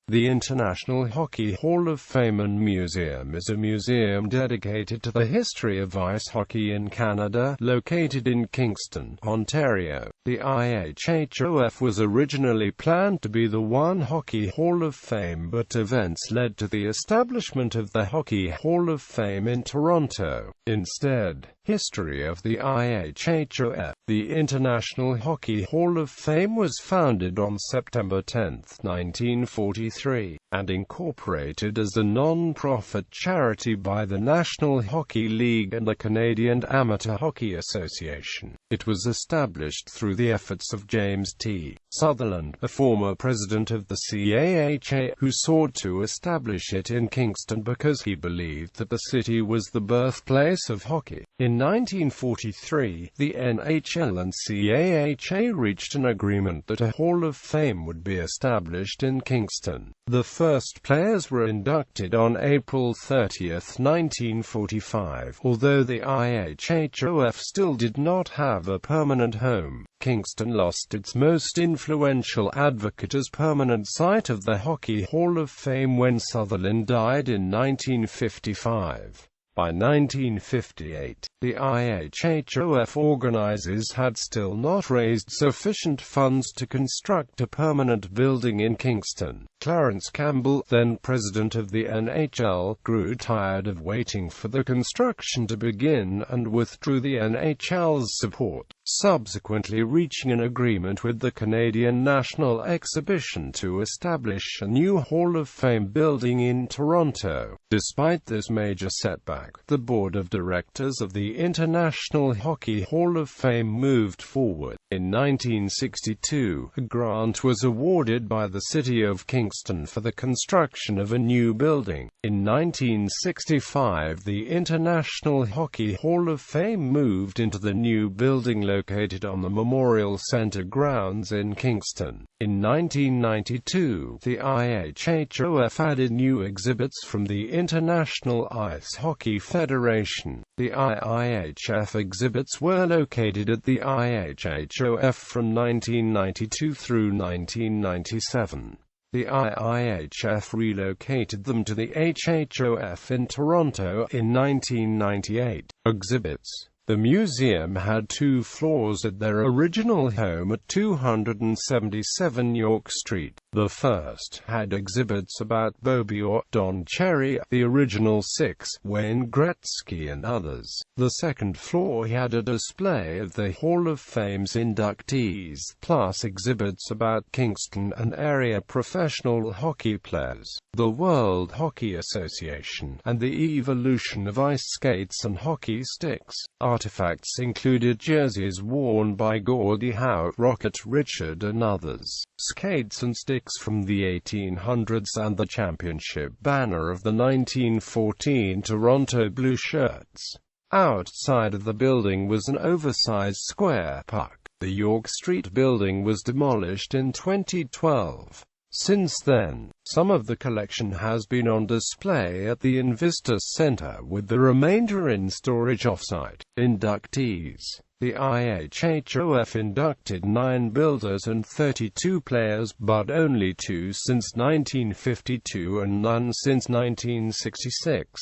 The International Hockey Hall of Fame and Museum is a museum dedicated to the history of ice hockey in Canada, located in Kingston, Ontario. The IHHOF was originally planned to be the One Hockey Hall of Fame, but events led to the establishment of the Hockey Hall of Fame in Toronto. Instead, history of the IHHOF. The International Hockey Hall of Fame was founded on September 10, 1943, and incorporated as a non-profit charity by the National Hockey League and the Canadian Amateur Hockey Association. It was established through the efforts of James T. Sutherland, a former president of the CAHA, who sought to establish it in Kingston because he believed that the city was the birthplace of hockey. In 1943, the NHL and CAHA reached an agreement that a Hall of Fame would be established in Kingston. The first players were inducted on April 30, 1945. Although the IHHOF still did not have a permanent home, Kingston lost its most influential advocate as permanent site of the Hockey Hall of Fame when Sutherland died in 1955. By 1958, the IHHOF organizers had still not raised sufficient funds to construct a permanent building in Kingston. Clarence Campbell, then president of the NHL, grew tired of waiting for the construction to begin and withdrew the NHL's support, subsequently reaching an agreement with the Canadian National Exhibition to establish a new Hall of Fame building in Toronto. Despite this major setback, the board of directors of the International Hockey Hall of Fame moved forward. In 1962, a grant was awarded by the city of Kingston for the construction of a new building. In 1965, the International Hockey Hall of Fame moved into the new building located on the Memorial Centre grounds in Kingston. In 1992, the IHHOF added new exhibits from the International Ice Hockey Federation. The IIHF exhibits were located at the IHHOF from 1992 through 1997. The IIHF relocated them to the HHOF in Toronto in 1998. Exhibits. The museum had two floors at their original home at 277 York Street. The first had exhibits about Bobby Orr, Don Cherry, the original six, Wayne Gretzky and others. The second floor had a display of the Hall of Fame's inductees, plus exhibits about Kingston and area professional hockey players, the World Hockey Association, and the evolution of ice skates and hockey sticks. Artifacts included jerseys worn by Gordie Howe, Rocket Richard and others, skates and sticks from the 1800s and the championship banner of the 1914 Toronto Blue Shirts. Outside of the building was an oversized square puck. The York Street building was demolished in 2012. Since then, some of the collection has been on display at the Invista Centre, with the remainder in storage off-site. Inductees. The IHHOF inducted 9 builders and 32 players, but only 2 since 1952 and none since 1966.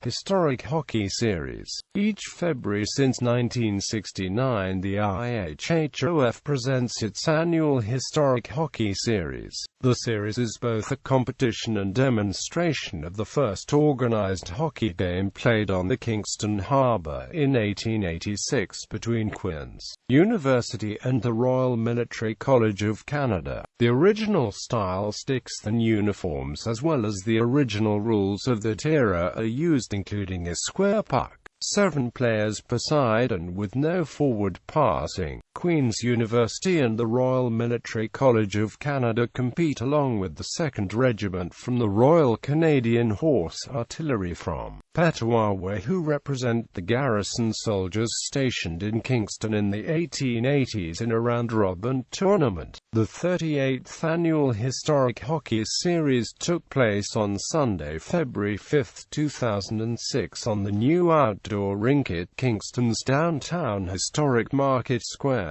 Historic Hockey Series. Each February since 1969, the IHHOF presents its annual Historic Hockey Series. The series is both a competition and demonstration of the first organized hockey game played on the Kingston Harbour in 1886 between Queen's University and the Royal Military College of Canada. The original style sticks and uniforms as well as the original rules of that era are used, including a square puck, 7 players per side and with no forward passing. Queen's University and the Royal Military College of Canada compete along with the 2nd Regiment from the Royal Canadian Horse Artillery from Petawawa, who represent the garrison soldiers stationed in Kingston in the 1880s in a round-robin tournament. The 38th annual Historic Hockey Series took place on Sunday, February 5, 2006 on the new outdoor rink at Kingston's downtown historic Market Square.